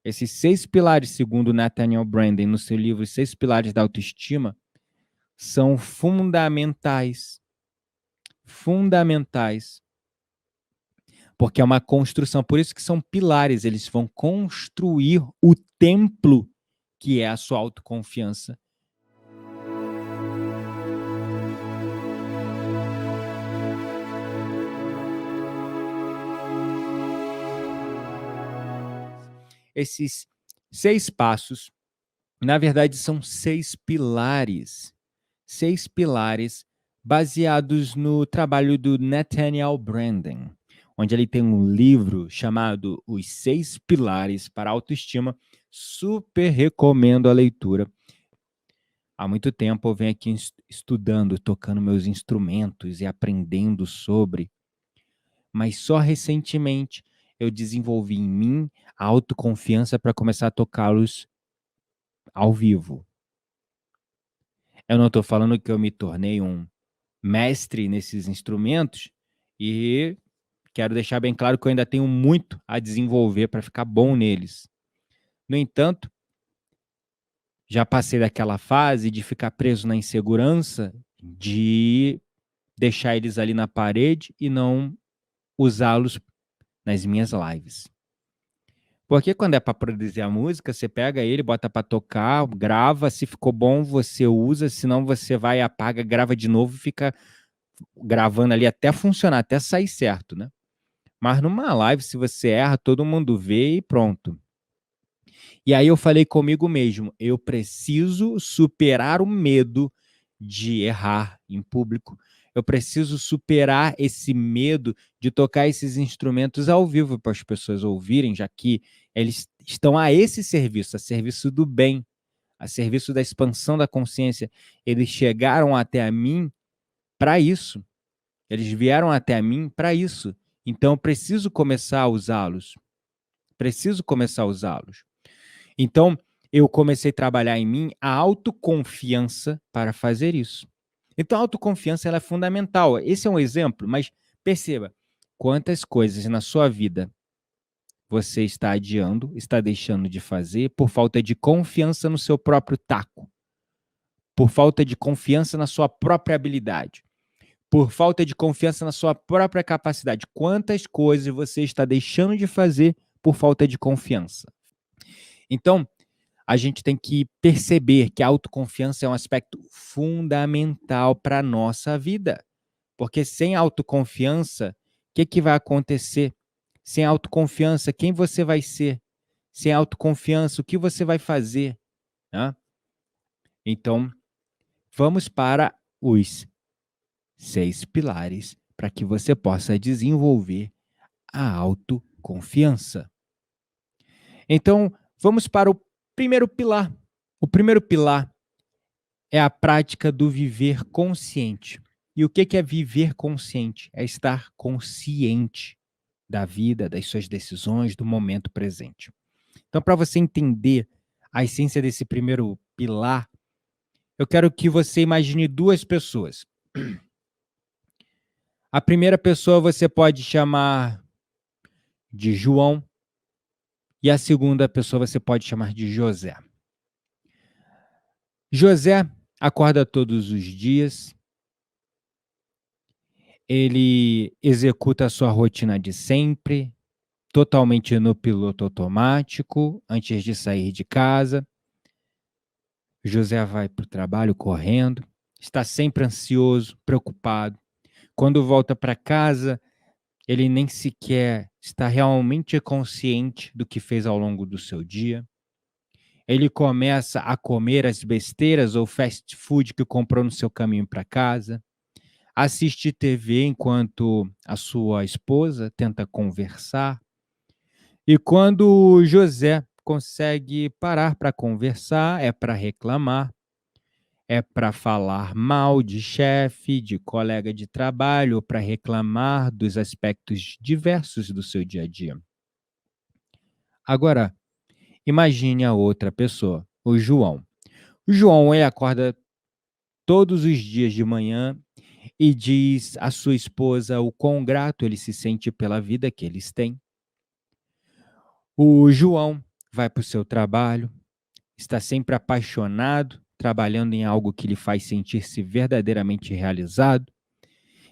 Esses 6 pilares, segundo Nathaniel Branden, no seu livro Os 6 Pilares da Autoestima, são fundamentais. Fundamentais. Porque é uma construção, por isso que são pilares, eles vão construir o templo que é a sua autoconfiança. Esses 6 passos, na verdade, são 6 pilares. 6 pilares baseados no trabalho do Nathaniel Branden, onde ele tem um livro chamado Os 6 Pilares para a Autoestima. Super recomendo a leitura. Há muito tempo eu venho aqui estudando, tocando meus instrumentos e aprendendo sobre, mas só recentemente eu desenvolvi em mim a autoconfiança para começar a tocá-los ao vivo. Eu não estou falando que eu me tornei um mestre nesses instrumentos e quero deixar bem claro que eu ainda tenho muito a desenvolver para ficar bom neles. No entanto, já passei daquela fase de ficar preso na insegurança, de deixar eles ali na parede e não usá-los nas minhas lives. Porque quando é para produzir a música, você pega ele, bota para tocar, grava, se ficou bom você usa, senão você vai, apaga, grava de novo e fica gravando ali até funcionar, até sair certo, né? Mas numa live, se você erra, todo mundo vê e pronto. E aí eu falei comigo mesmo, eu preciso superar o medo de errar em público. Eu preciso superar esse medo de tocar esses instrumentos ao vivo para as pessoas ouvirem, já que eles estão a esse serviço, a serviço do bem, a serviço da expansão da consciência. Eles chegaram até a mim para isso. Eles vieram até a mim para isso. Então, eu preciso começar a usá-los. Preciso começar a usá-los. Então, eu comecei a trabalhar em mim a autoconfiança para fazer isso. Então, a autoconfiança ela é fundamental. Esse é um exemplo, mas perceba quantas coisas na sua vida você está adiando, está deixando de fazer por falta de confiança no seu próprio taco, por falta de confiança na sua própria habilidade, por falta de confiança na sua própria capacidade. Quantas coisas você está deixando de fazer por falta de confiança? Então, a gente tem que perceber que a autoconfiança é um aspecto fundamental para a nossa vida. Porque sem autoconfiança, o que vai acontecer? Sem autoconfiança, quem você vai ser? Sem autoconfiança, o que você vai fazer? Né? Então, vamos para os 6 pilares para que você possa desenvolver a autoconfiança. Então, vamos para o primeiro pilar. O primeiro pilar é a prática do viver consciente. E o que é viver consciente? É estar consciente da vida, das suas decisões, do momento presente. Então, para você entender a essência desse primeiro pilar, eu quero que você imagine 2 pessoas. A primeira pessoa você pode chamar de João e a segunda pessoa você pode chamar de José. José acorda todos os dias, ele executa a sua rotina de sempre, totalmente no piloto automático, antes de sair de casa. José vai para o trabalho correndo, está sempre ansioso, preocupado. Quando volta para casa, ele nem sequer está realmente consciente do que fez ao longo do seu dia. Ele começa a comer as besteiras ou fast food que comprou no seu caminho para casa, assiste TV enquanto a sua esposa tenta conversar. E quando José consegue parar para conversar, é para reclamar, é para falar mal de chefe, de colega de trabalho, ou para reclamar dos aspectos diversos do seu dia a dia. Agora, imagine a outra pessoa, o João. O João, ele acorda todos os dias de manhã e diz à sua esposa o quão grato ele se sente pela vida que eles têm. O João vai para o seu trabalho, está sempre apaixonado, trabalhando em algo que lhe faz sentir-se verdadeiramente realizado.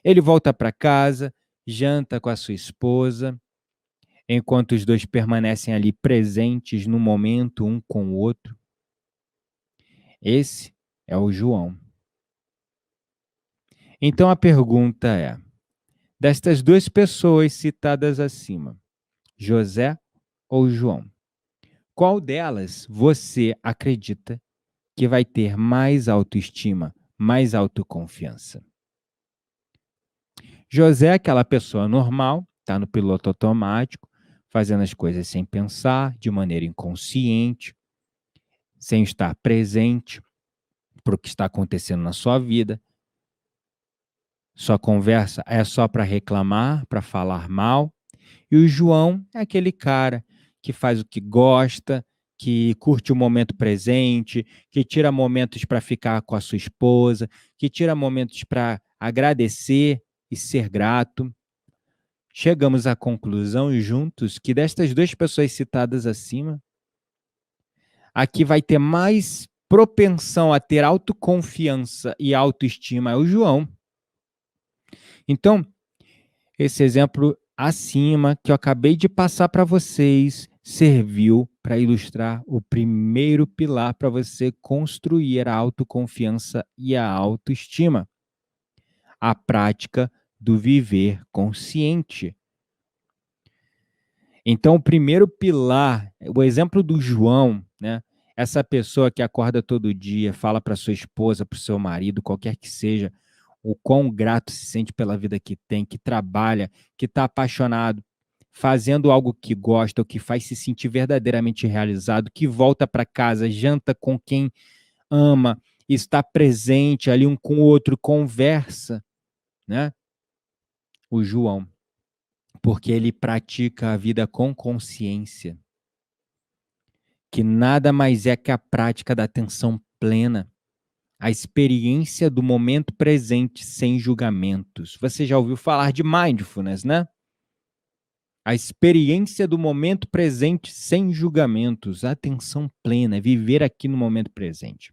Ele volta para casa, janta com a sua esposa, enquanto os dois permanecem ali presentes no momento um com o outro. Esse é o João. Então a pergunta é: destas duas pessoas citadas acima, José ou João, qual delas você acredita que vai ter mais autoestima, mais autoconfiança? José é aquela pessoa normal, está no piloto automático, fazendo as coisas sem pensar, de maneira inconsciente, sem estar presente para o que está acontecendo na sua vida. Sua conversa é só para reclamar, para falar mal. E o João é aquele cara que faz o que gosta, que curte o momento presente, que tira momentos para ficar com a sua esposa, que tira momentos para agradecer e ser grato. Chegamos à conclusão juntos que destas duas pessoas citadas acima, a que vai ter mais propensão a ter autoconfiança e autoestima é o João. Então, esse exemplo acima que eu acabei de passar para vocês serviu para ilustrar o primeiro pilar para você construir a autoconfiança e a autoestima, a prática do viver consciente. Então, o primeiro pilar, o exemplo do João, né? Essa pessoa que acorda todo dia, fala para sua esposa, para o seu marido, qualquer que seja, o quão grato se sente pela vida que tem, que trabalha, que está apaixonado, fazendo algo que gosta, o que faz se sentir verdadeiramente realizado, que volta para casa, janta com quem ama, está presente ali um com o outro, conversa, né? O João, porque ele pratica a vida com consciência, que nada mais é que a prática da atenção plena, a experiência do momento presente sem julgamentos. Você já ouviu falar de mindfulness, né? A experiência do momento presente sem julgamentos, atenção plena, viver aqui no momento presente.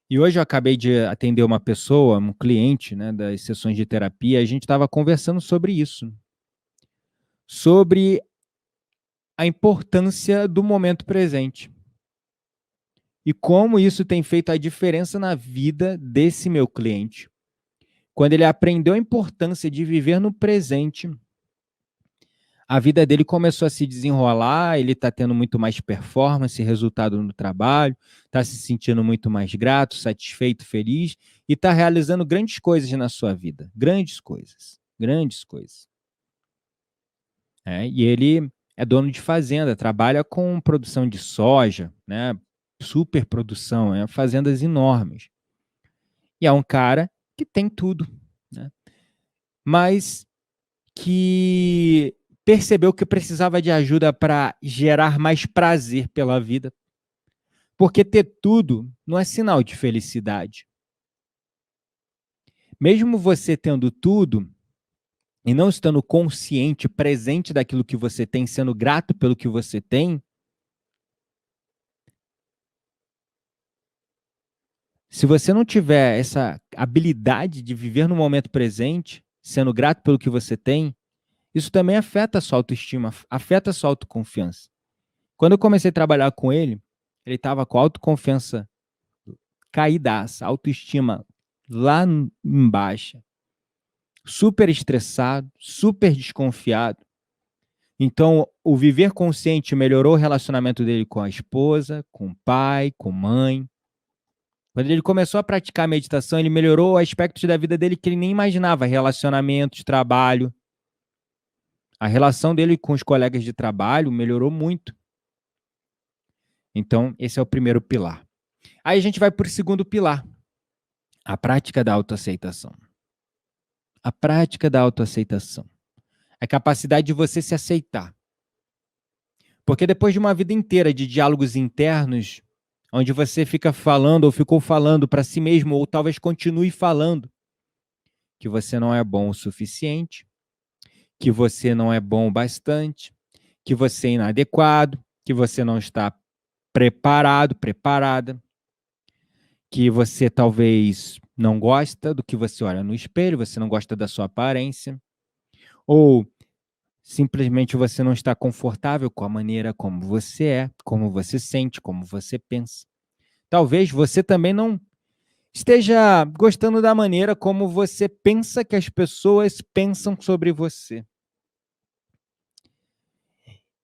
E hoje eu acabei de atender uma pessoa, um cliente, né, das sessões de terapia, a gente estava conversando sobre isso, sobre a importância do momento presente. E como isso tem feito a diferença na vida desse meu cliente. Quando ele aprendeu a importância de viver no presente, a vida dele começou a se desenrolar, ele está tendo muito mais performance, resultado no trabalho, está se sentindo muito mais grato, satisfeito, feliz, e está realizando grandes coisas na sua vida. Grandes coisas. Grandes coisas. E ele é dono de fazenda, trabalha com produção de soja, né? Super produção, fazendas enormes. E é um cara que tem tudo, né? Mas que percebeu que precisava de ajuda para gerar mais prazer pela vida. Porque ter tudo não é sinal de felicidade. Mesmo você tendo tudo e não estando consciente, presente daquilo que você tem, sendo grato pelo que você tem, se você não tiver essa habilidade de viver no momento presente, sendo grato pelo que você tem, isso também afeta a sua autoestima, afeta a sua autoconfiança. Quando eu comecei a trabalhar com ele estava com a autoconfiança caídaça, autoestima lá embaixo, super estressado, super desconfiado. Então, o viver consciente melhorou o relacionamento dele com a esposa, com o pai, com a mãe. Quando ele começou a praticar a meditação, ele melhorou aspectos da vida dele que ele nem imaginava, relacionamentos, trabalho. A relação dele com os colegas de trabalho melhorou muito. Então, esse é o primeiro pilar. Aí a gente vai para o segundo pilar, a prática da autoaceitação. A prática da autoaceitação. A capacidade de você se aceitar. Porque depois de uma vida inteira de diálogos internos, onde você fica falando ou ficou falando para si mesmo, ou talvez continue falando, que você não é bom o suficiente, que você não é bom o bastante, que você é inadequado, que você não está preparado, preparada, que você talvez não gosta do que você olha no espelho, você não gosta da sua aparência, ou simplesmente você não está confortável com a maneira como você é, como você sente, como você pensa. Talvez você também não esteja gostando da maneira como você pensa que as pessoas pensam sobre você.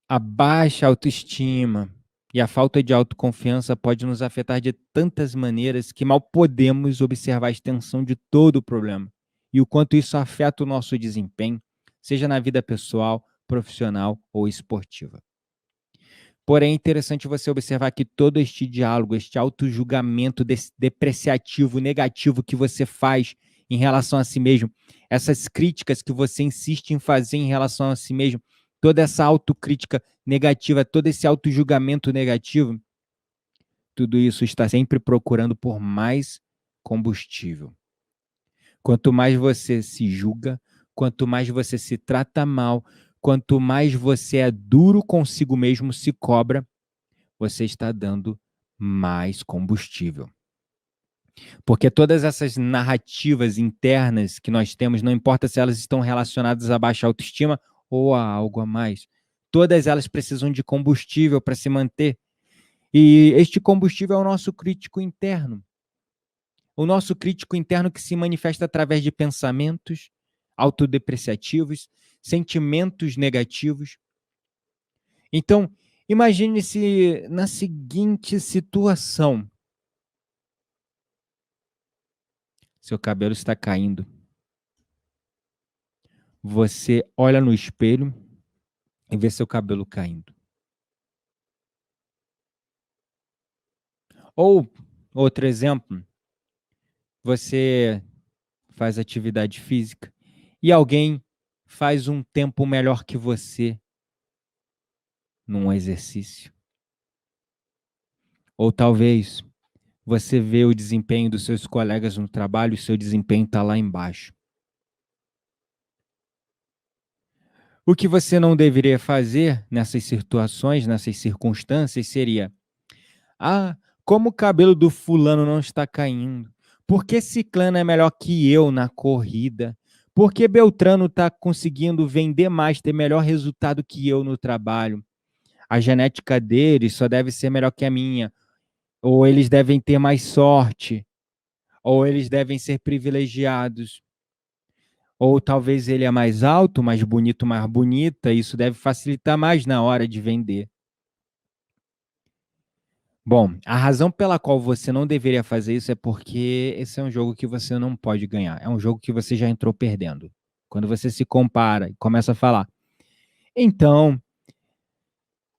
A baixa autoestima e a falta de autoconfiança pode nos afetar de tantas maneiras que mal podemos observar a extensão de todo o problema e o quanto isso afeta o nosso desempenho, seja na vida pessoal, profissional ou esportiva. Porém, é interessante você observar que todo este diálogo, este autojulgamento depreciativo, negativo que você faz em relação a si mesmo, essas críticas que você insiste em fazer em relação a si mesmo, toda essa autocrítica negativa, todo esse autojulgamento negativo, tudo isso está sempre procurando por mais combustível. Quanto mais você se julga, quanto mais você se trata mal, quanto mais você é duro consigo mesmo, se cobra, você está dando mais combustível. Porque todas essas narrativas internas que nós temos, não importa se elas estão relacionadas a baixa autoestima ou a algo a mais, todas elas precisam de combustível para se manter. E este combustível é o nosso crítico interno. O nosso crítico interno que se manifesta através de pensamentos autodepreciativos, sentimentos negativos. Então, imagine-se na seguinte situação: seu cabelo está caindo. Você olha no espelho e vê seu cabelo caindo. Ou, outro exemplo, você faz atividade física e alguém faz um tempo melhor que você num exercício. Ou talvez você vê o desempenho dos seus colegas no trabalho e seu desempenho está lá embaixo. O que você não deveria fazer nessas situações, nessas circunstâncias, seria: ah, como o cabelo do fulano não está caindo? Por que ciclano é melhor que eu na corrida? Por que Beltrano está conseguindo vender mais, ter melhor resultado que eu no trabalho? A genética deles só deve ser melhor que a minha. Ou eles devem ter mais sorte. Ou eles devem ser privilegiados. Ou talvez ele é mais alto, mais bonito, mais bonita. Isso deve facilitar mais na hora de vender. Bom, a razão pela qual você não deveria fazer isso é porque esse é um jogo que você não pode ganhar. É um jogo que você já entrou perdendo. Quando você se compara e começa a falar: então,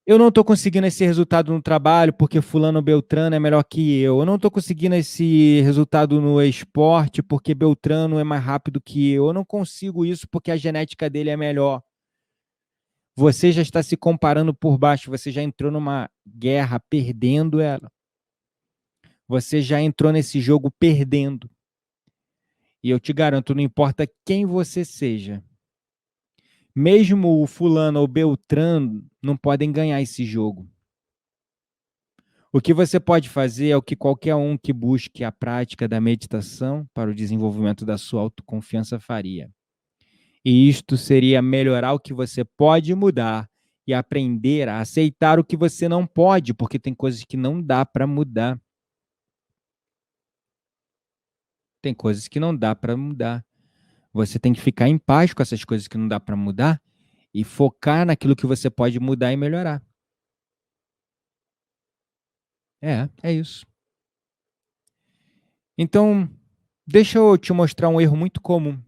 eu não estou conseguindo esse resultado no trabalho porque fulano Beltrano é melhor que eu. Eu não estou conseguindo esse resultado no esporte porque Beltrano é mais rápido que eu. Eu não consigo isso porque a genética dele é melhor. Você já está se comparando por baixo, você já entrou numa guerra perdendo ela. Você já entrou nesse jogo perdendo. E eu te garanto, não importa quem você seja, mesmo o fulano ou Beltrano não podem ganhar esse jogo. O que você pode fazer é o que qualquer um que busque a prática da meditação para o desenvolvimento da sua autoconfiança faria. E isto seria melhorar o que você pode mudar e aprender a aceitar o que você não pode, porque tem coisas que não dá para mudar. Tem coisas que não dá para mudar. Você tem que ficar em paz com essas coisas que não dá para mudar e focar naquilo que você pode mudar e melhorar. É isso. Então, deixa eu te mostrar um erro muito comum.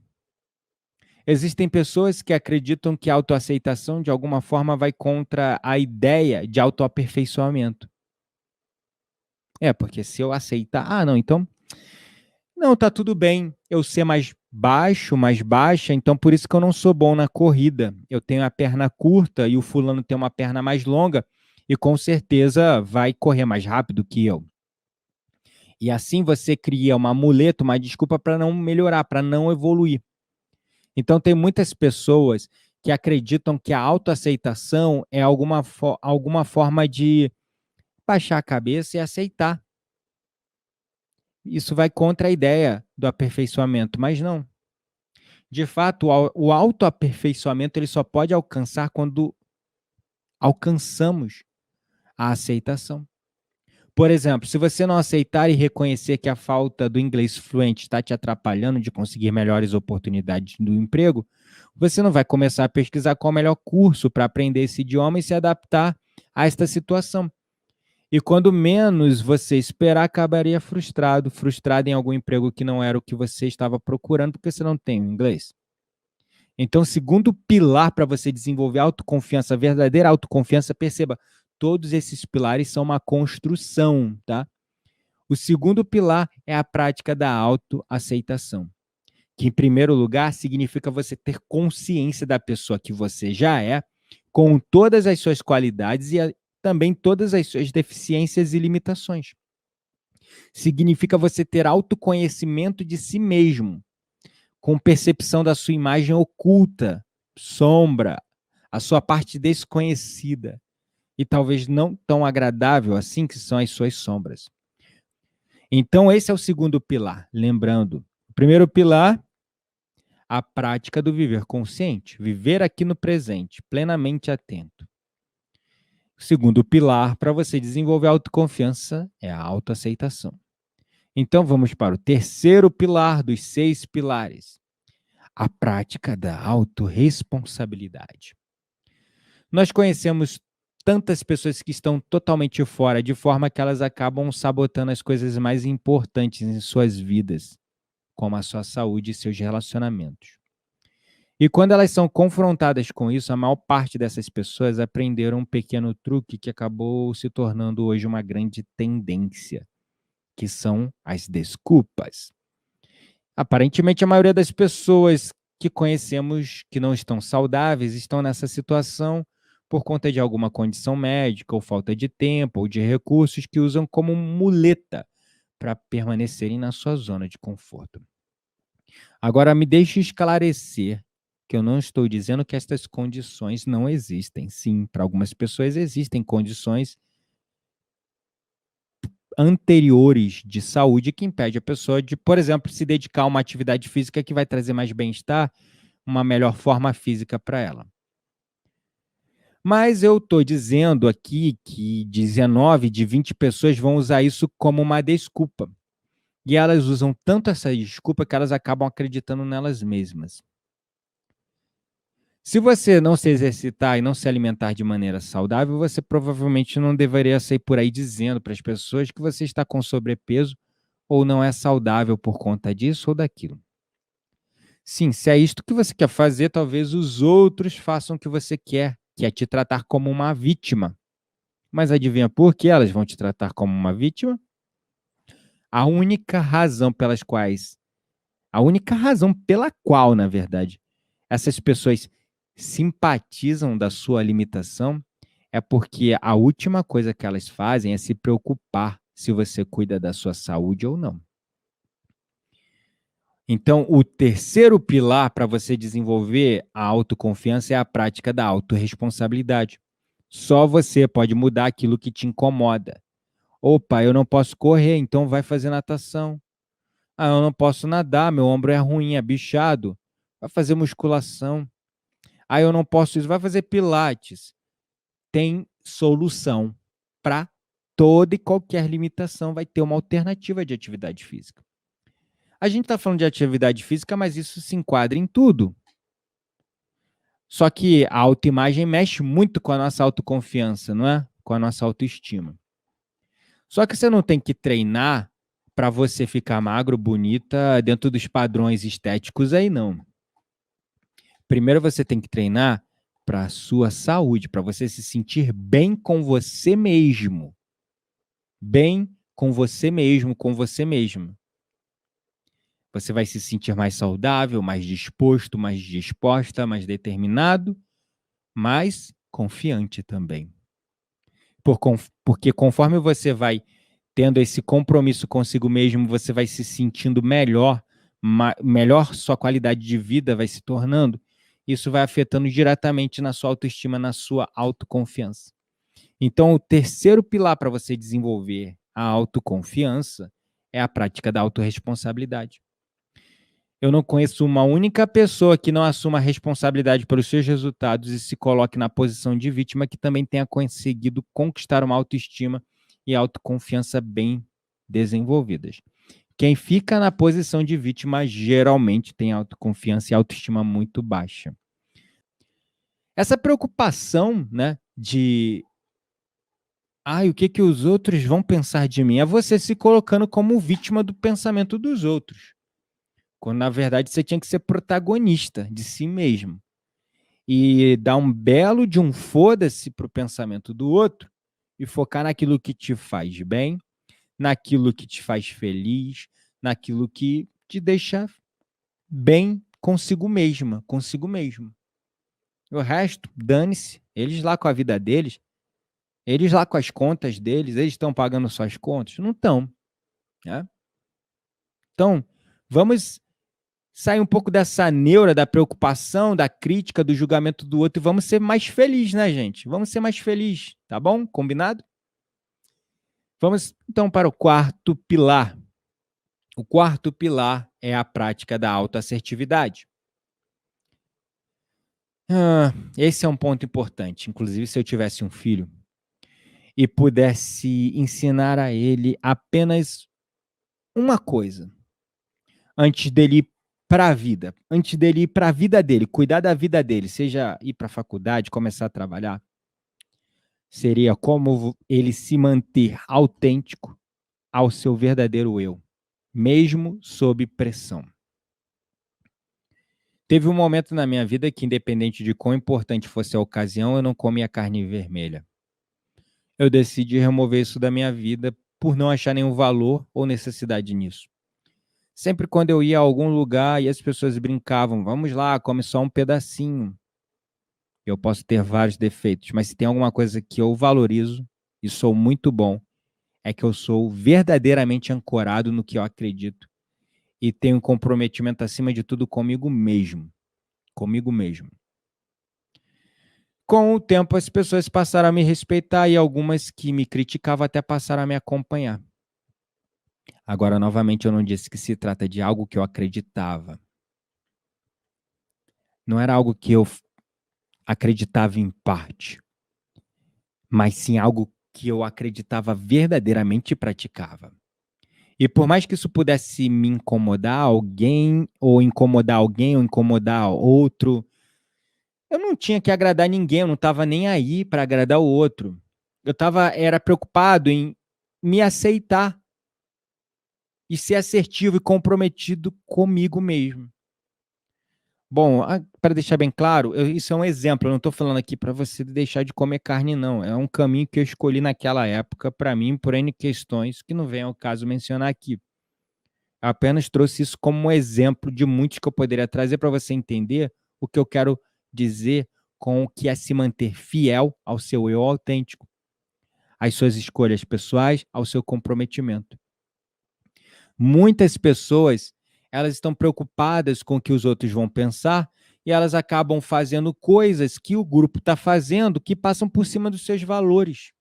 Existem pessoas que acreditam que a autoaceitação, de alguma forma, vai contra a ideia de autoaperfeiçoamento. Porque se eu aceitar, não, então, não, tá tudo bem eu ser mais baixo, mais baixa, então por isso que eu não sou bom na corrida. Eu tenho a perna curta e o fulano tem uma perna mais longa e com certeza vai correr mais rápido que eu. E assim você cria uma muleta, uma desculpa para não melhorar, para não evoluir. Então tem muitas pessoas que acreditam que a autoaceitação é alguma forma de baixar a cabeça e aceitar. Isso vai contra a ideia do aperfeiçoamento, mas não. De fato, o autoaperfeiçoamento ele só pode alcançar quando alcançamos a aceitação. Por exemplo, se você não aceitar e reconhecer que a falta do inglês fluente está te atrapalhando de conseguir melhores oportunidades do emprego, você não vai começar a pesquisar qual é o melhor curso para aprender esse idioma e se adaptar a esta situação. E quando menos você esperar, acabaria frustrado em algum emprego que não era o que você estava procurando, porque você não tem o inglês. Então, o segundo pilar para você desenvolver autoconfiança, verdadeira autoconfiança, perceba, todos esses pilares são uma construção, tá? O segundo pilar é a prática da autoaceitação, que, em primeiro lugar, significa você ter consciência da pessoa que você já é, com todas as suas qualidades e também todas as suas deficiências e limitações. Significa você ter autoconhecimento de si mesmo, com percepção da sua imagem oculta, sombra, a sua parte desconhecida e talvez não tão agradável assim, que são as suas sombras. Então, esse é o segundo pilar. Lembrando, o primeiro pilar, a prática do viver consciente, viver aqui no presente, plenamente atento. O segundo pilar para você desenvolver a autoconfiança é a autoaceitação. Então, vamos para o terceiro pilar dos 6 pilares, a prática da autorresponsabilidade. Nós conhecemos tantas pessoas que estão totalmente fora, de forma que elas acabam sabotando as coisas mais importantes em suas vidas, como a sua saúde e seus relacionamentos. E quando elas são confrontadas com isso, a maior parte dessas pessoas aprenderam um pequeno truque que acabou se tornando hoje uma grande tendência, que são as desculpas. Aparentemente, a maioria das pessoas que conhecemos que não estão saudáveis estão nessa situação por conta de alguma condição médica, ou falta de tempo, ou de recursos que usam como muleta para permanecerem na sua zona de conforto. Agora, me deixe esclarecer que eu não estou dizendo que estas condições não existem. Sim, para algumas pessoas existem condições anteriores de saúde que impede a pessoa de, por exemplo, se dedicar a uma atividade física que vai trazer mais bem-estar, uma melhor forma física para ela. Mas eu estou dizendo aqui que 19 de 20 pessoas vão usar isso como uma desculpa. E elas usam tanto essa desculpa que elas acabam acreditando nelas mesmas. Se você não se exercitar e não se alimentar de maneira saudável, você provavelmente não deveria sair por aí dizendo para as pessoas que você está com sobrepeso ou não é saudável por conta disso ou daquilo. Sim, se é isto que você quer fazer, talvez os outros façam o que você quer, que é te tratar como uma vítima. Mas adivinha por que elas vão te tratar como uma vítima? A única razão pela qual, na verdade, essas pessoas simpatizam da sua limitação é porque a última coisa que elas fazem é se preocupar se você cuida da sua saúde ou não. Então, o terceiro pilar para você desenvolver a autoconfiança é a prática da autorresponsabilidade. Só você pode mudar aquilo que te incomoda. Opa, eu não posso correr, então vai fazer natação. Ah, eu não posso nadar, meu ombro é ruim, é bichado. Vai fazer musculação. Ah, eu não posso isso, vai fazer pilates. Tem solução para toda e qualquer limitação, vai ter uma alternativa de atividade física. A gente está falando de atividade física, mas isso se enquadra em tudo. Só que a autoimagem mexe muito com a nossa autoconfiança, não é? Com a nossa autoestima. Só que você não tem que treinar para você ficar magro, bonita, dentro dos padrões estéticos aí, não. Primeiro você tem que treinar para a sua saúde, para você se sentir bem com você mesmo. Bem com você mesmo, com você mesmo. Você vai se sentir mais saudável, mais disposto, mais disposta, mais determinado, mais confiante também. Porque conforme você vai tendo esse compromisso consigo mesmo, você vai se sentindo melhor, melhor sua qualidade de vida vai se tornando, isso vai afetando diretamente na sua autoestima, na sua autoconfiança. Então, o terceiro pilar para você desenvolver a autoconfiança é a prática da autorresponsabilidade. Eu não conheço uma única pessoa que não assuma a responsabilidade pelos seus resultados e se coloque na posição de vítima que também tenha conseguido conquistar uma autoestima e autoconfiança bem desenvolvidas. Quem fica na posição de vítima geralmente tem autoconfiança e autoestima muito baixa. Essa preocupação, né, de ai, o que que os outros vão pensar de mim? É você se colocando como vítima do pensamento dos outros, quando na verdade você tinha que ser protagonista de si mesmo e dar um belo de um foda-se pro pensamento do outro e focar naquilo que te faz bem, naquilo que te faz feliz, naquilo que te deixa bem consigo mesma, consigo mesmo. O resto, dane-se, eles lá com a vida deles, eles lá com as contas deles, eles estão pagando suas contas? Não estão, né? Então, vamos sair um pouco dessa neura, da preocupação, da crítica, do julgamento do outro e vamos ser mais felizes, né, gente? Vamos ser mais felizes, tá bom? Combinado? Vamos então para o quarto pilar. O quarto pilar é a prática da autoassertividade. Esse é um ponto importante. Inclusive, se eu tivesse um filho e pudesse ensinar a ele apenas uma coisa antes dele ir para a vida, antes dele ir para a vida dele, cuidar da vida dele, seja ir para a faculdade, começar a trabalhar, seria como ele se manter autêntico ao seu verdadeiro eu, mesmo sob pressão. Teve um momento na minha vida que, independente de quão importante fosse a ocasião, eu não comia carne vermelha. Eu decidi remover isso da minha vida por não achar nenhum valor ou necessidade nisso. Sempre quando eu ia a algum lugar e as pessoas brincavam, vamos lá, come só um pedacinho. Eu posso ter vários defeitos, mas se tem alguma coisa que eu valorizo e sou muito bom, é que eu sou verdadeiramente ancorado no que eu acredito e tenho um comprometimento acima de tudo comigo mesmo. Comigo mesmo. Com o tempo, as pessoas passaram a me respeitar e algumas que me criticavam até passaram a me acompanhar. Agora, novamente, eu não disse que se trata de algo que eu acreditava. Não era algo que eu acreditava em parte, mas sim algo que eu acreditava verdadeiramente e praticava. E por mais que isso pudesse me incomodar alguém, ou incomodar outro, eu não tinha que agradar ninguém, eu não estava nem aí para agradar o outro. Era preocupado em me aceitar e ser assertivo e comprometido comigo mesmo. Bom, para deixar bem claro, isso é um exemplo, eu não estou falando aqui para você deixar de comer carne, não. É um caminho que eu escolhi naquela época, para mim, por N questões, que não vem ao caso mencionar aqui. Eu apenas trouxe isso como um exemplo de muitos que eu poderia trazer para você entender o que eu quero dizer com o que é se manter fiel ao seu eu autêntico, às suas escolhas pessoais, ao seu comprometimento. Muitas pessoas, elas estão preocupadas com o que os outros vão pensar e elas acabam fazendo coisas que o grupo está fazendo que passam por cima dos seus valores.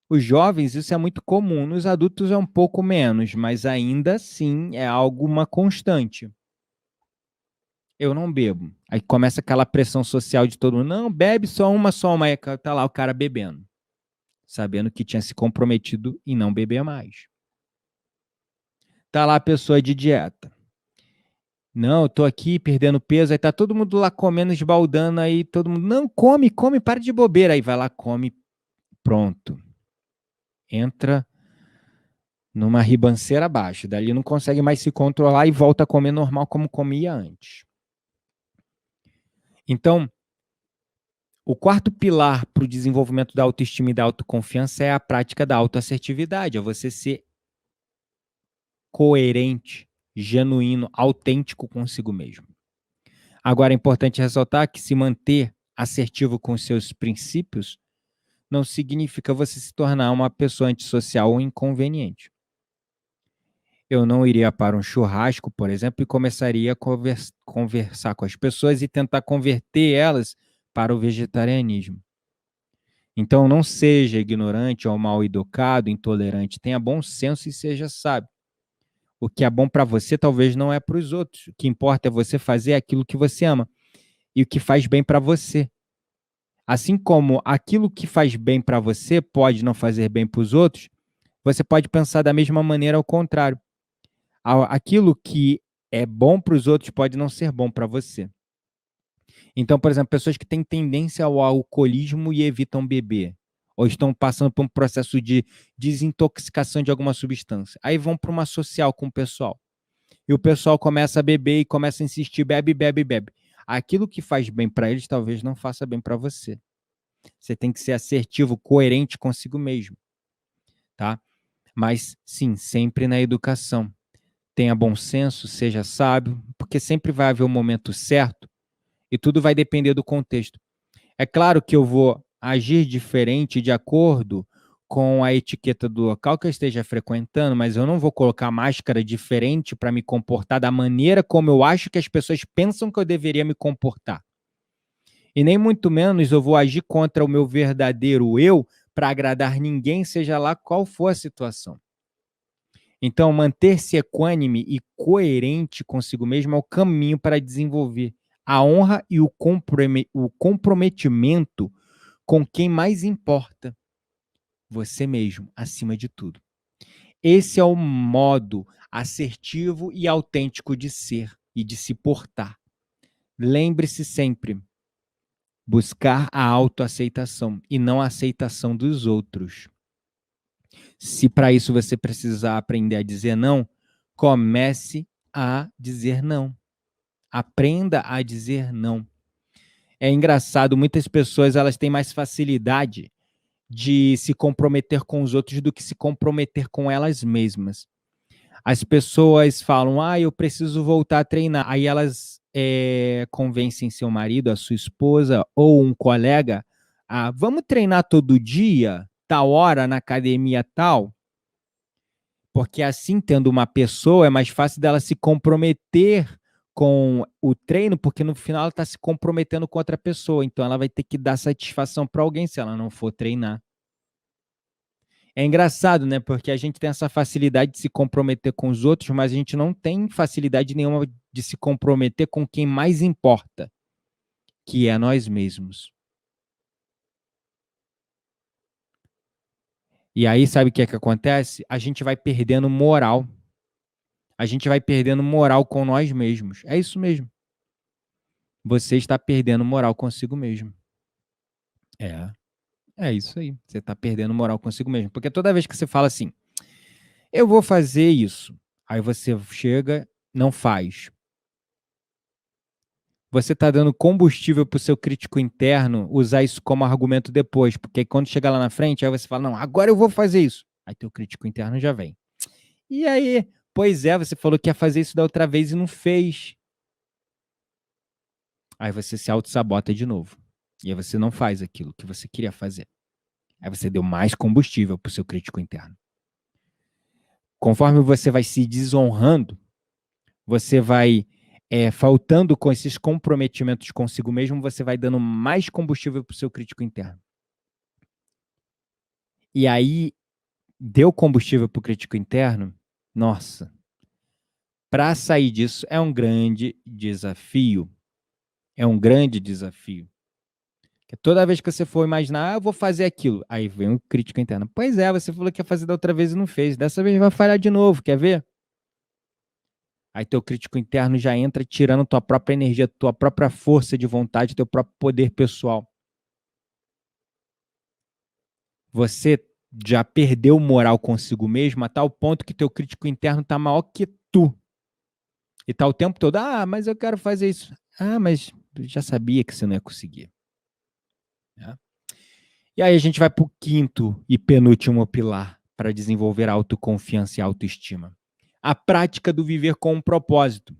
Os jovens, isso é muito comum, nos adultos é um pouco menos, mas ainda assim é uma constante. Eu não bebo. Aí começa aquela pressão social de todo mundo, não, bebe só uma, aí tá lá o cara bebendo, sabendo que tinha se comprometido em não beber mais. Tá lá a pessoa de dieta. Não, eu tô aqui perdendo peso, aí tá todo mundo lá comendo, esbaldando, aí todo mundo, não, come, para de bobeira. Aí vai lá, come, pronto. Entra numa ribanceira abaixo, dali não consegue mais se controlar e volta a comer normal como comia antes. Então, o quarto pilar para o desenvolvimento da autoestima e da autoconfiança é a prática da autoassertividade, é você ser coerente, genuíno, autêntico consigo mesmo. Agora, é importante ressaltar que se manter assertivo com seus princípios não significa você se tornar uma pessoa antissocial ou inconveniente. eu não iria para um churrasco, por exemplo, e começaria a conversar com as pessoas e tentar converter elas para o vegetarianismo. Então, não seja ignorante ou mal educado, intolerante, tenha bom senso e seja sábio. O que é bom para você talvez não é para os outros. O que importa é você fazer aquilo que você ama e o que faz bem para você. Assim como aquilo que faz bem para você pode não fazer bem para os outros, você pode pensar da mesma maneira ao contrário. Aquilo que é bom para os outros pode não ser bom para você. Então, por exemplo, pessoas que têm tendência ao alcoolismo e evitam beber, ou estão passando por um processo de desintoxicação de alguma substância. Aí vão para uma social com o pessoal. E o pessoal começa a beber e começa a insistir, bebe, bebe, bebe. Aquilo que faz bem para eles talvez não faça bem para você. Você tem que ser assertivo, coerente consigo mesmo, tá? Mas sim, sempre na educação. Tenha bom senso, seja sábio, porque sempre vai haver o momento certo e tudo vai depender do contexto. É claro que eu vou agir diferente de acordo com a etiqueta do local que eu esteja frequentando, mas eu não vou colocar máscara diferente para me comportar da maneira como eu acho que as pessoas pensam que eu deveria me comportar. E nem muito menos eu vou agir contra o meu verdadeiro eu para agradar ninguém, seja lá qual for a situação. Então, manter-se equânime e coerente consigo mesmo é o caminho para desenvolver a honra e o comprometimento com quem mais importa, você mesmo, acima de tudo. Esse é o modo assertivo e autêntico de ser e de se portar. Lembre-se sempre, buscar a autoaceitação e não a aceitação dos outros. Se para isso você precisar aprender a dizer não, comece a dizer não. Aprenda a dizer não. É engraçado, muitas pessoas elas têm mais facilidade de se comprometer com os outros do que se comprometer com elas mesmas. As pessoas falam, eu preciso voltar a treinar. Aí elas convencem seu marido, a sua esposa ou um colega a vamos treinar todo dia, tal hora, na academia tal, porque assim, tendo uma pessoa, é mais fácil dela se comprometer com o treino, porque no final ela está se comprometendo com outra pessoa. Então ela vai ter que dar satisfação para alguém se ela não for treinar. É engraçado, né? Porque a gente tem essa facilidade de se comprometer com os outros, mas a gente não tem facilidade nenhuma de se comprometer com quem mais importa, que é nós mesmos. E aí, sabe o que é que acontece? A gente vai perdendo moral. A gente vai perdendo moral com nós mesmos. É isso mesmo. Você está perdendo moral consigo mesmo. É isso aí. Você está perdendo moral consigo mesmo. Porque toda vez que você fala assim, eu vou fazer isso, aí você chega, não faz. Você está dando combustível para o seu crítico interno usar isso como argumento depois, porque quando chegar lá na frente, aí você fala, não, agora eu vou fazer isso. Aí teu crítico interno já vem. E aí? Pois é, você falou que ia fazer isso da outra vez e não fez. Aí você se auto-sabota de novo. E aí você não faz aquilo que você queria fazer. Aí você deu mais combustível para o seu crítico interno. Conforme você vai se desonrando, você vai faltando com esses comprometimentos consigo mesmo, você vai dando mais combustível para o seu crítico interno. E aí, deu combustível para o crítico interno, nossa, para sair disso é um grande desafio. É um grande desafio. Toda vez que você for imaginar, eu vou fazer aquilo, aí vem um crítico interno. Pois é, você falou que ia fazer da outra vez e não fez. Dessa vez vai falhar de novo, quer ver? Aí teu crítico interno já entra tirando tua própria energia, tua própria força de vontade, teu próprio poder pessoal. Você já perdeu moral consigo mesmo a tal ponto que teu crítico interno tá maior que tu. E tá o tempo todo, mas eu quero fazer isso. Mas eu já sabia que você não ia conseguir. Né? E aí a gente vai para o quinto e penúltimo pilar para desenvolver autoconfiança e autoestima. A prática do viver com um propósito.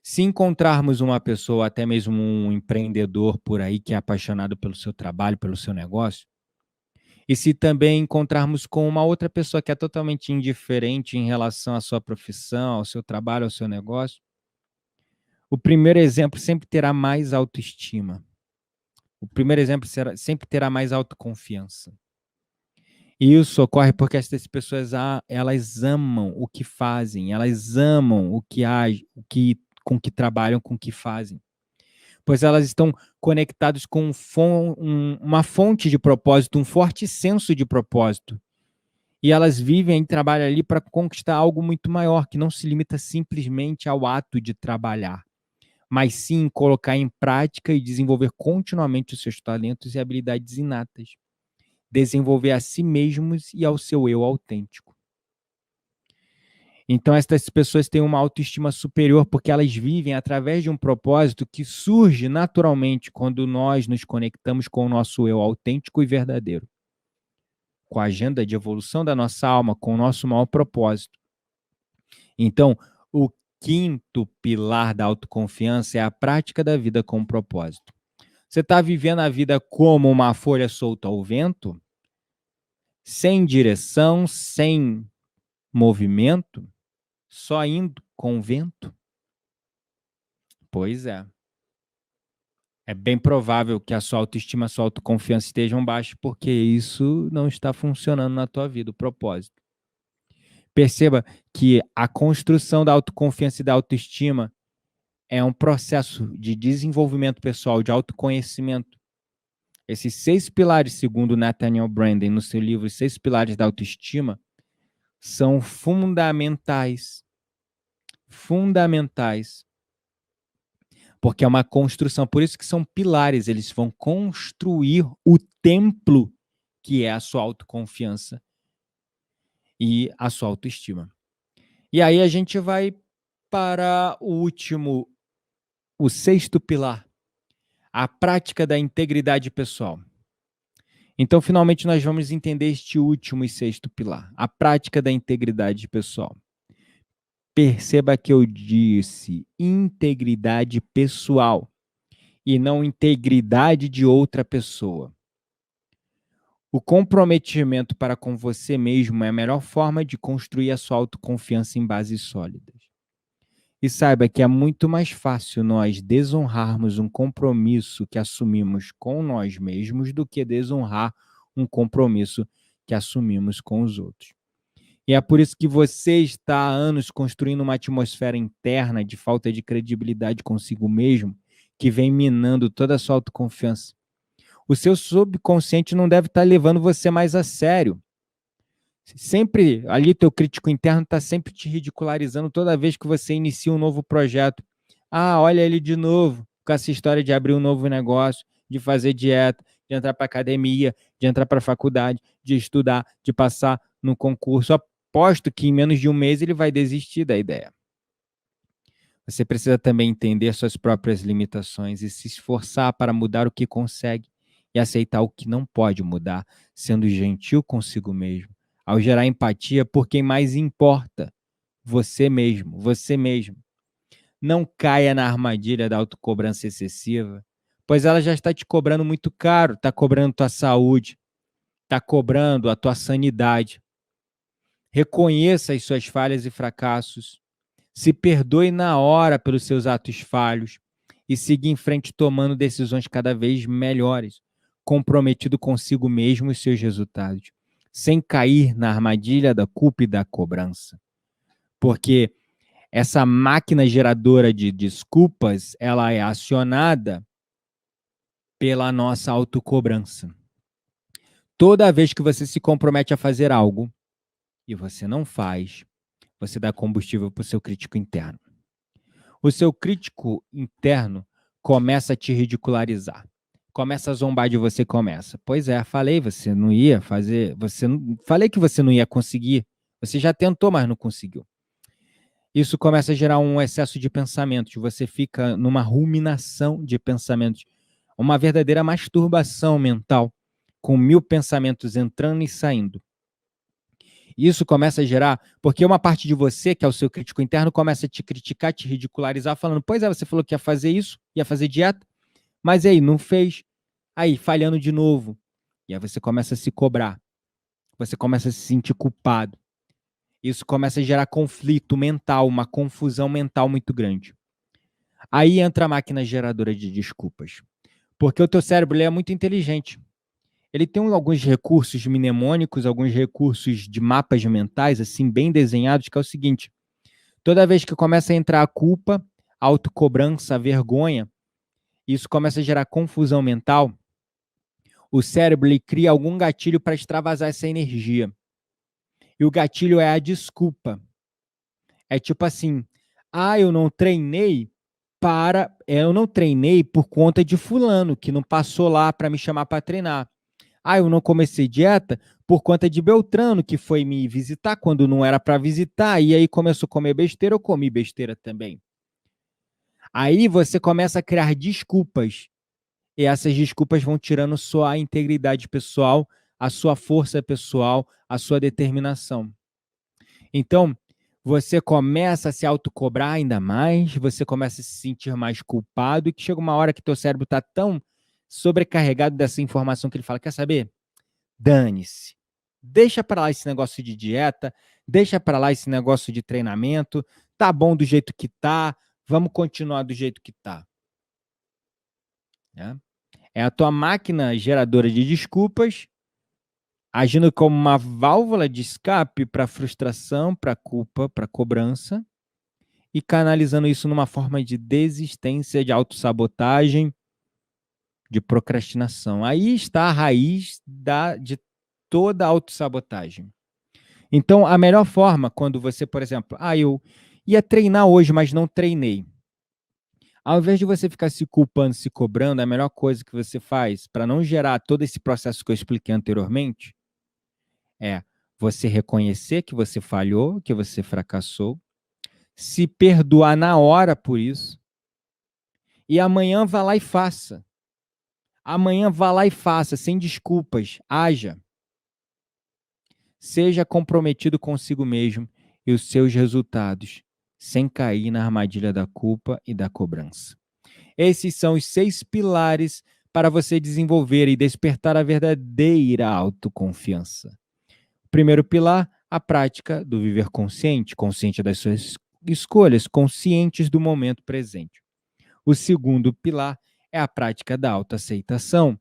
Se encontrarmos uma pessoa, até mesmo um empreendedor por aí que é apaixonado pelo seu trabalho, pelo seu negócio, E se também encontrarmos com uma outra pessoa que é totalmente indiferente em relação à sua profissão, ao seu trabalho, ao seu negócio, o primeiro exemplo sempre terá mais autoestima. O primeiro exemplo sempre terá mais autoconfiança. E isso ocorre porque essas pessoas, elas amam o que fazem, elas amam o que agem, com que trabalham, com o que fazem. Pois elas estão conectadas com uma fonte de propósito, um forte senso de propósito. E elas vivem e trabalham ali para conquistar algo muito maior, que não se limita simplesmente ao ato de trabalhar, mas sim colocar em prática e desenvolver continuamente os seus talentos e habilidades inatas. Desenvolver a si mesmos e ao seu eu autêntico. Então, essas pessoas têm uma autoestima superior porque elas vivem através de um propósito que surge naturalmente quando nós nos conectamos com o nosso eu autêntico e verdadeiro, com a agenda de evolução da nossa alma, com o nosso maior propósito. Então, o quinto pilar da autoconfiança é a prática da vida com propósito. Você está vivendo a vida como uma folha solta ao vento? Sem direção, sem movimento? Só indo com o vento? Pois é. É bem provável que a sua autoestima, a sua autoconfiança estejam baixas, porque isso não está funcionando na tua vida, o propósito. Perceba que a construção da autoconfiança e da autoestima é um processo de desenvolvimento pessoal, de autoconhecimento. Esses 6 pilares, segundo Nathaniel Branden, no seu livro 6 Pilares da Autoestima, são fundamentais. Fundamentais. Porque é uma construção, por isso que são pilares, eles vão construir o templo que é a sua autoconfiança e a sua autoestima. E aí a gente vai para o último, o sexto pilar, a prática da integridade pessoal. Então, finalmente, nós vamos entender este último e sexto pilar, a prática da integridade pessoal. Perceba que eu disse integridade pessoal e não integridade de outra pessoa. O comprometimento para com você mesmo é a melhor forma de construir a sua autoconfiança em bases sólidas. E saiba que é muito mais fácil nós desonrarmos um compromisso que assumimos com nós mesmos do que desonrar um compromisso que assumimos com os outros. E é por isso que você está há anos construindo uma atmosfera interna de falta de credibilidade consigo mesmo, que vem minando toda a sua autoconfiança. O seu subconsciente não deve estar levando você mais a sério. Sempre, ali teu crítico interno está sempre te ridicularizando toda vez que você inicia um novo projeto. Ah, olha ele de novo, com essa história de abrir um novo negócio, de fazer dieta, de entrar para academia, de entrar para a faculdade, de estudar, de passar no concurso. Aposto que em menos de um mês ele vai desistir da ideia. Você precisa também entender suas próprias limitações e se esforçar para mudar o que consegue e aceitar o que não pode mudar, sendo gentil consigo mesmo, ao gerar empatia por quem mais importa, você mesmo, você mesmo. Não caia na armadilha da autocobrança excessiva, pois ela já está te cobrando muito caro, está cobrando tua saúde, está cobrando a tua sanidade. Reconheça as suas falhas e fracassos, se perdoe na hora pelos seus atos falhos e siga em frente tomando decisões cada vez melhores, comprometido consigo mesmo e seus resultados, sem cair na armadilha da culpa e da cobrança. Porque essa máquina geradora de desculpas, ela é acionada pela nossa autocobrança. Toda vez que você se compromete a fazer algo e você não faz, você dá combustível para o seu crítico interno. O seu crítico interno começa a te ridicularizar. Começa a zombar de você, começa. Pois é, falei, você não ia fazer, falei que você não ia conseguir. Você já tentou, mas não conseguiu. Isso começa a gerar um excesso de pensamentos. Você fica numa ruminação de pensamentos, uma verdadeira masturbação mental, com 1000 pensamentos entrando e saindo. Isso começa a gerar, porque uma parte de você, que é o seu crítico interno, começa a te criticar, te ridicularizar, falando, pois é, você falou que ia fazer isso, ia fazer dieta, mas aí, não fez, aí, falhando de novo. E aí você começa a se cobrar. Você começa a se sentir culpado. Isso começa a gerar conflito mental, uma confusão mental muito grande. Aí entra a máquina geradora de desculpas. Porque o teu cérebro ele é muito inteligente. Ele tem alguns recursos mnemônicos, alguns recursos de mapas mentais, assim, bem desenhados, que é o seguinte: toda vez que começa a entrar a culpa, a autocobrança, a vergonha, isso começa a gerar confusão mental, o cérebro ele cria algum gatilho para extravasar essa energia. E o gatilho é a desculpa. É tipo assim: eu não treinei eu não treinei por conta de fulano, que não passou lá para me chamar para treinar. Eu não comecei dieta por conta de Beltrano, que foi me visitar quando não era para visitar, e aí começou a comer besteira, eu comi besteira também. Aí você começa a criar desculpas, e essas desculpas vão tirando sua integridade pessoal, a sua força pessoal, a sua determinação. Então, você começa a se autocobrar ainda mais, você começa a se sentir mais culpado, e que chega uma hora que teu cérebro está tão sobrecarregado dessa informação que ele fala: quer saber? Dane-se. Deixa para lá esse negócio de dieta, deixa para lá esse negócio de treinamento, tá bom do jeito que tá, vamos continuar do jeito que tá. Né? É a tua máquina geradora de desculpas agindo como uma válvula de escape para frustração, para culpa, para cobrança, e canalizando isso numa forma de desistência, de autossabotagem, de procrastinação. Aí está a raiz de toda a autossabotagem. Então, a melhor forma, quando você, por exemplo, eu ia treinar hoje, mas não treinei. Ao invés de você ficar se culpando, se cobrando, a melhor coisa que você faz para não gerar todo esse processo que eu expliquei anteriormente é você reconhecer que você falhou, que você fracassou, se perdoar na hora por isso, e amanhã vá lá e faça. Amanhã vá lá e faça, sem desculpas, haja. Seja comprometido consigo mesmo e os seus resultados, sem cair na armadilha da culpa e da cobrança. Esses são os 6 pilares para você desenvolver e despertar a verdadeira autoconfiança. O primeiro pilar, a prática do viver consciente, consciente das suas escolhas, conscientes do momento presente. O segundo pilar é a prática da autoaceitação,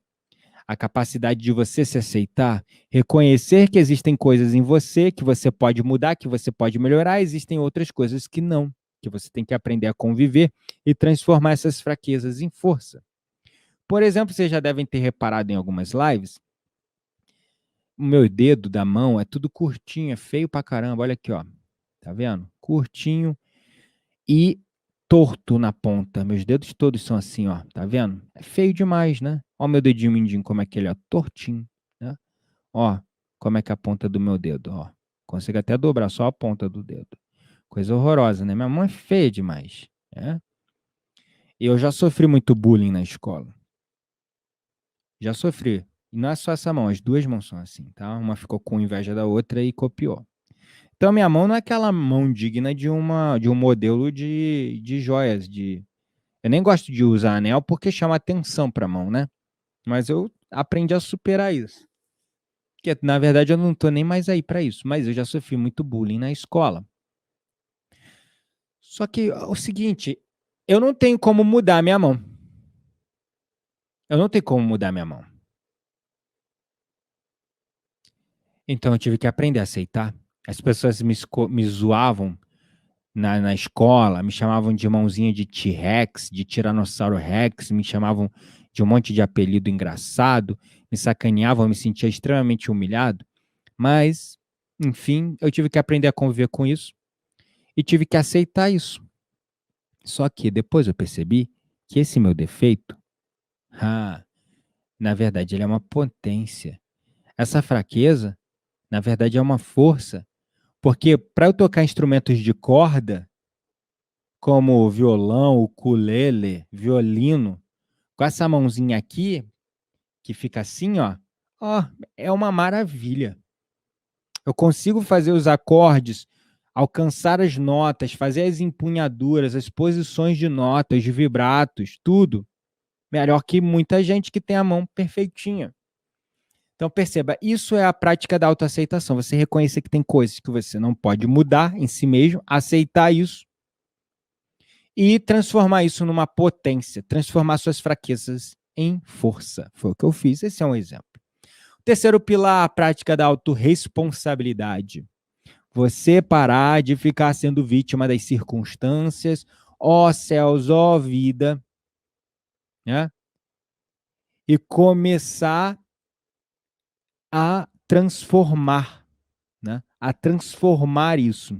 a capacidade de você se aceitar, reconhecer que existem coisas em você que você pode mudar, que você pode melhorar, existem outras coisas que não, que você tem que aprender a conviver e transformar essas fraquezas em força. Por exemplo, vocês já devem ter reparado em algumas lives, o meu dedo da mão é tudo curtinho, é feio pra caramba, olha aqui, ó. Tá vendo? Curtinho e torto na ponta. Meus dedos todos são assim, ó. Tá vendo? É feio demais, né? Ó o meu dedinho mindinho, como é que ele é tortinho, né? Ó, como é que é a ponta do meu dedo, ó. Consigo até dobrar só a ponta do dedo. Coisa horrorosa, né? Minha mão é feia demais, né? E eu já sofri muito bullying na escola. Já sofri. E não é só essa mão, as duas mãos são assim, tá? Uma ficou com inveja da outra e copiou. Então, minha mão não é aquela mão digna de um modelo de joias. Eu nem gosto de usar anel porque chama atenção para a mão, né? Mas eu aprendi a superar isso. Porque, na verdade, eu não estou nem mais aí para isso. Mas eu já sofri muito bullying na escola. Só que o seguinte, eu não tenho como mudar minha mão. Eu não tenho como mudar minha mão. Então, eu tive que aprender a aceitar. As pessoas me zoavam na escola, me chamavam de mãozinha de T-Rex, de Tiranossauro Rex, me chamavam de um monte de apelido engraçado, me sacaneavam, eu me sentia extremamente humilhado, mas, enfim, eu tive que aprender a conviver com isso e tive que aceitar isso. Só que depois eu percebi que esse meu defeito, na verdade, ele é uma potência. Essa fraqueza, na verdade, é uma força, porque para eu tocar instrumentos de corda, como o violão, o ukulele, violino, com essa mãozinha aqui, que fica assim, ó, é uma maravilha. Eu consigo fazer os acordes, alcançar as notas, fazer as empunhaduras, as posições de notas, de vibratos, tudo. Melhor que muita gente que tem a mão perfeitinha. Então, perceba, isso é a prática da autoaceitação. Você reconhecer que tem coisas que você não pode mudar em si mesmo, aceitar isso e transformar isso numa potência, transformar suas fraquezas em força. Foi o que eu fiz, esse é um exemplo. Terceiro pilar, a prática da autorresponsabilidade. Você parar de ficar sendo vítima das circunstâncias, ó céus, ó vida, né? E começar a transformar, né? A transformar isso.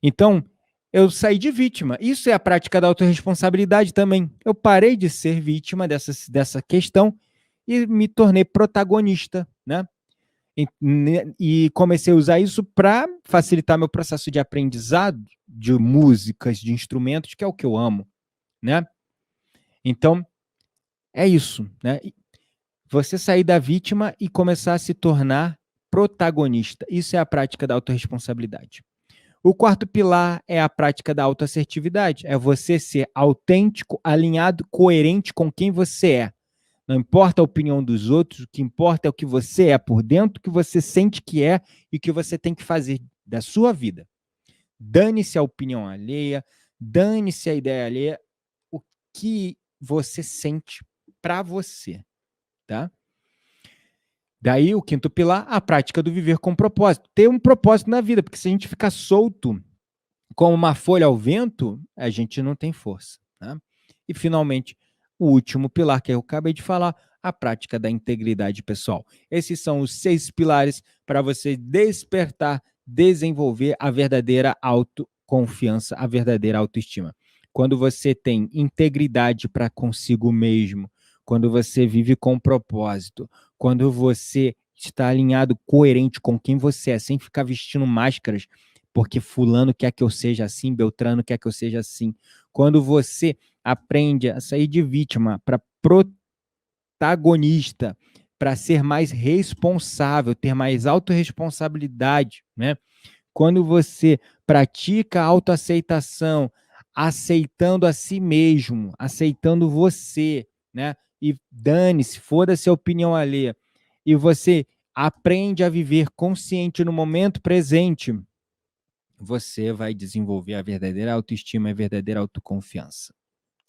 Então, eu saí de vítima. Isso é a prática da autorresponsabilidade também. Eu parei de ser vítima dessa questão e me tornei protagonista, né? E comecei a usar isso para facilitar meu processo de aprendizado de músicas, de instrumentos, que é o que eu amo, né? Então, é isso, né? Você sair da vítima e começar a se tornar protagonista. Isso é a prática da autorresponsabilidade. O quarto pilar é a prática da autoassertividade. É você ser autêntico, alinhado, coerente com quem você é. Não importa a opinião dos outros, o que importa é o que você é por dentro, o que você sente que é e o que você tem que fazer da sua vida. Dane-se a opinião alheia, dane-se a ideia alheia, o que você sente para você, tá? Daí, o quinto pilar, a prática do viver com propósito. Ter um propósito na vida, porque se a gente ficar solto como uma folha ao vento, a gente não tem força, né? E, finalmente, o último pilar que eu acabei de falar, a prática da integridade pessoal. Esses são os 6 pilares para você despertar, desenvolver a verdadeira autoconfiança, a verdadeira autoestima. Quando você tem integridade para consigo mesmo, quando você vive com propósito, quando você está alinhado, coerente com quem você é, sem ficar vestindo máscaras, porque fulano quer que eu seja assim, Beltrano quer que eu seja assim. Quando você aprende a sair de vítima para protagonista, para ser mais responsável, ter mais autorresponsabilidade, né? Quando você pratica a autoaceitação, aceitando a si mesmo, aceitando você, né? E dane-se, foda-se a opinião alheia. E você aprende a viver consciente no momento presente, você vai desenvolver a verdadeira autoestima e a verdadeira autoconfiança.